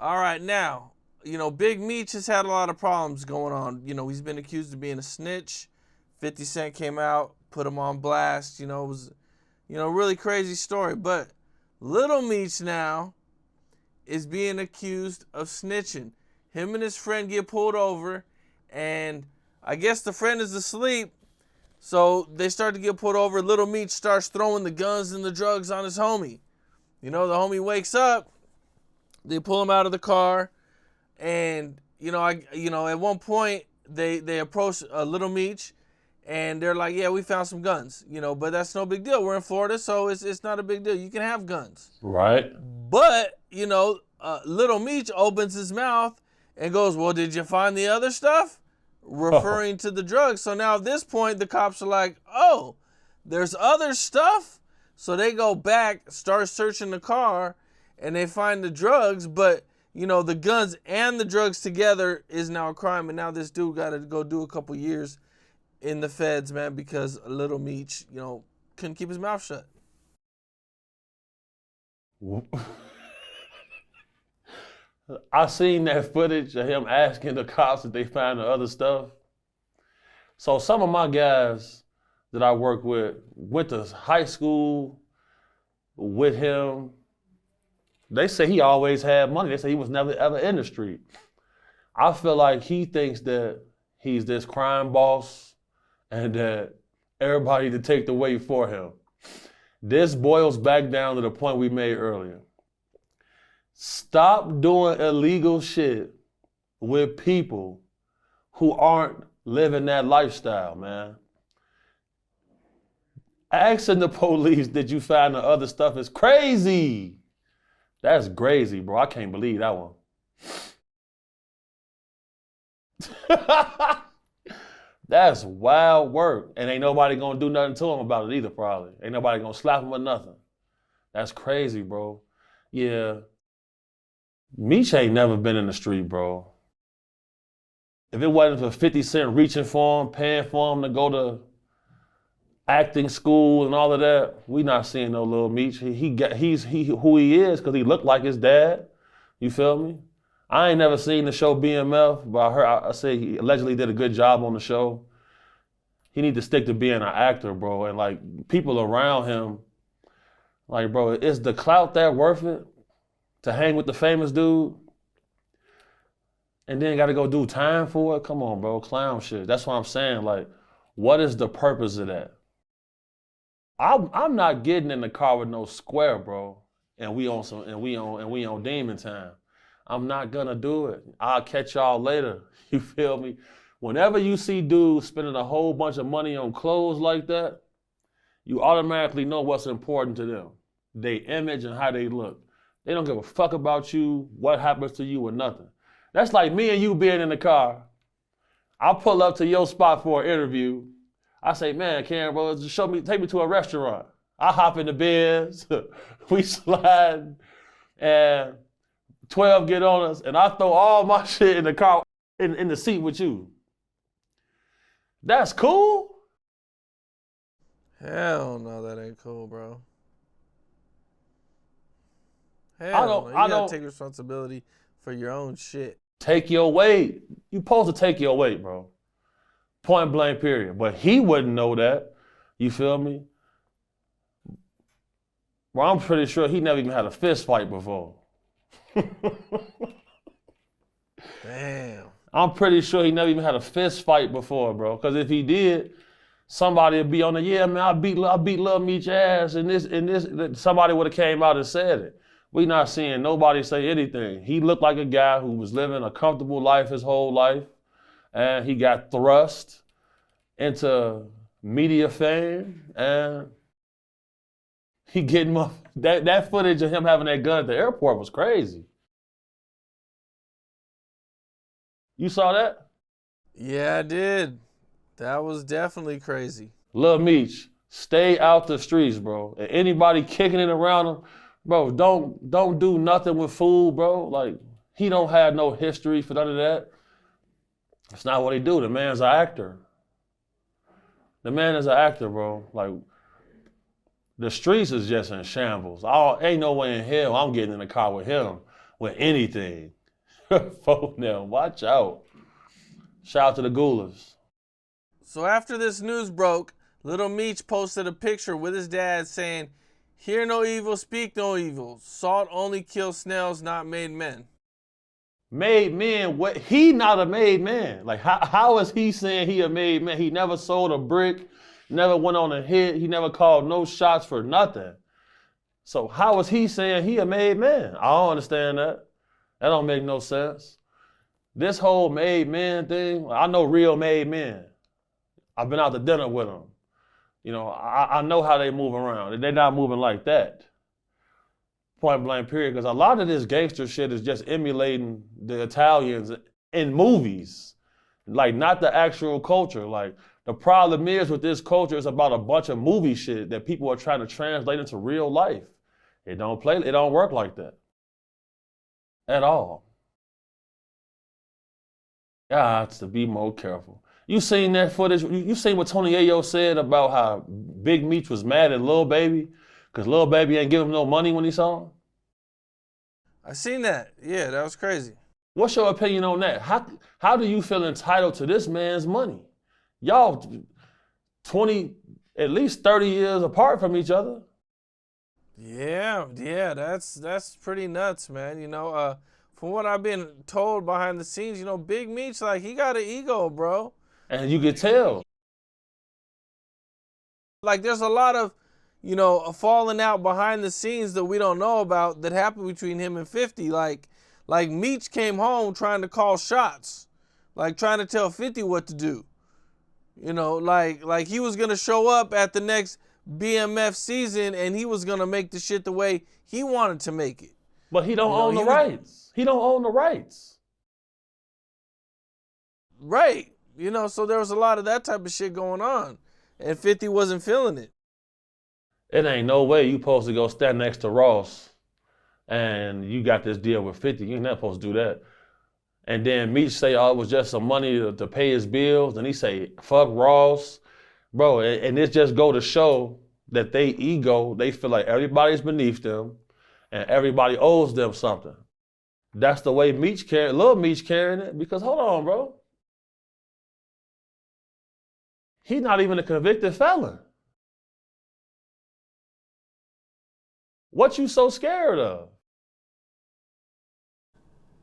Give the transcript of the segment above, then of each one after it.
All right, now, Big Meech has had a lot of problems going on. He's been accused of being a snitch. 50 Cent came out, put him on blast. It was, really crazy story. But Little Meech now is being accused of snitching. Him and his friend get pulled over, and I guess the friend is asleep, so they start to get pulled over. Little Meech starts throwing the guns and the drugs on his homie. The homie wakes up. They pull him out of the car, and at one point they approach Little Meech, and they're like, "Yeah, we found some guns, but that's no big deal. We're in Florida, so it's not a big deal. You can have guns." Right. But Little Meech opens his mouth and goes, "Well, did you find the other stuff?" Referring to the drugs. So now at this point, the cops are like, "Oh, there's other stuff?" So they go back, start searching the car, and they find the drugs, but the guns and the drugs together is now a crime, and now this dude got to go do a couple years in the feds, man, because Little Meech, couldn't keep his mouth shut. I seen that footage of him asking the cops if they found the other stuff. So some of my guys that I work with went to high school with him. They say he always had money. They say he was never ever in the street. I feel like he thinks that he's this crime boss and that everybody to take the weight for him. This boils back down to the point we made earlier. Stop doing illegal shit with people who aren't living that lifestyle, man. Asking the police did you find the other stuff is crazy. That's crazy, bro. I can't believe that one. That's wild work. And ain't nobody gonna do nothing to him about it either, probably. Ain't nobody gonna slap him or nothing. That's crazy, bro. Yeah. Meech ain't never been in the street, bro. If it wasn't for 50 Cent reaching for him, paying for him to go to acting school and all of that, we not seeing no Little Meech. He's who he is because he looked like his dad. You feel me? I ain't never seen the show BMF, but I say he allegedly did a good job on the show. He need to stick to being an actor, bro. And like people around him, like, bro, is the clout that worth it? To hang with the famous dude? And then gotta go do time for it? Come on, bro, clown shit. That's what I'm saying. Like, what is the purpose of that? I'm not getting in the car with no square, bro. And we on demon time. I'm not gonna do it. I'll catch y'all later. You feel me? Whenever you see dudes spending a whole bunch of money on clothes like that, you automatically know what's important to them. Their image and how they look. They don't give a fuck about you, what happens to you, or nothing. That's like me and you being in the car. I'll pull up to your spot for an interview. I say, man, Karen, bro, just take me to a restaurant. I hop in the Benz, we slide, and 12 get on us, and I throw all my shit in the car, in the seat with you. That's cool? Hell no, that ain't cool, bro. I don't take responsibility for your own shit. Take your weight. You supposed to take your weight, bro. Point blank, period. But he wouldn't know that. You feel me? Well, I'm pretty sure he never even had a fist fight before. Damn. I'm pretty sure he never even had a fist fight before, bro. Because if he did, somebody would be on the, yeah, man, I beat Lil Meech ass, and this. Somebody would have came out and said it. We not seeing nobody say anything. He looked like a guy who was living a comfortable life his whole life, and he got thrust into media fame, and he getting that footage of him having that gun at the airport was crazy. You saw that? Yeah, I did. That was definitely crazy. Lil Meech, stay out the streets, bro. And anybody kicking it around him, bro, don't do nothing with food, bro. Like, he don't have no history for none of that. That's not what he do. The man's an actor. The man is an actor, bro. Like, the streets is just in shambles. Ain't no way in hell I'm getting in the car with him with anything. Folk now, watch out. Shout out to the Gulars. So after this news broke, little Meech posted a picture with his dad saying, "Hear no evil, speak no evil. Salt only kills snails, not made men." Made man, what? He not a made man. Like, how is he saying he a made man? He never sold a brick, never went on a hit, he never called no shots for nothing. So how is he saying he a made man? I don't understand that. That don't make no sense. This whole made man thing, I know real made men. I've been out to dinner with them. You know, I know how they move around. They're not moving like that. Point blank period. Because a lot of this gangster shit is just emulating the Italians in movies. Like, not the actual culture. Like, the problem is with this culture, it's about a bunch of movie shit that people are trying to translate into real life. It don't work like that. At all. Got to be more careful. You seen that footage? You seen what Tony Ayo said about how Big Meech was mad at Lil Baby because Lil Baby ain't give him no money when he saw him? I seen that. Yeah, that was crazy. What's your opinion on that? How do you feel entitled to this man's money? Y'all 20, at least 30 years apart from each other. Yeah, that's pretty nuts, man. From what I've been told behind the scenes, Big Meech, like, he got an ego, bro. And you could tell. Like, there's a lot of, falling out behind the scenes that we don't know about that happened between him and 50. Like Meech came home trying to call shots, like trying to tell 50 what to do. Like he was gonna show up at the next BMF season and he was gonna make the shit the way he wanted to make it. But he don't own the rights. He don't own the rights. Right. So there was a lot of that type of shit going on. And 50 wasn't feeling it. It ain't no way you supposed to go stand next to Ross and you got this deal with 50. You ain't not supposed to do that. And then Meech say, oh, it was just some money to pay his bills. And he say, fuck Ross. Bro, and it just go to show that they feel like everybody's beneath them and everybody owes them something. That's the way Lil Meech carrying it. Because hold on, bro. He's not even a convicted felon. What you so scared of?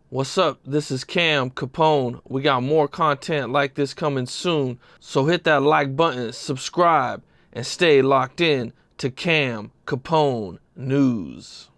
What's up? This is Cam Capone. We got more content like this coming soon. So hit that like button, subscribe, and stay locked in to Cam Capone News.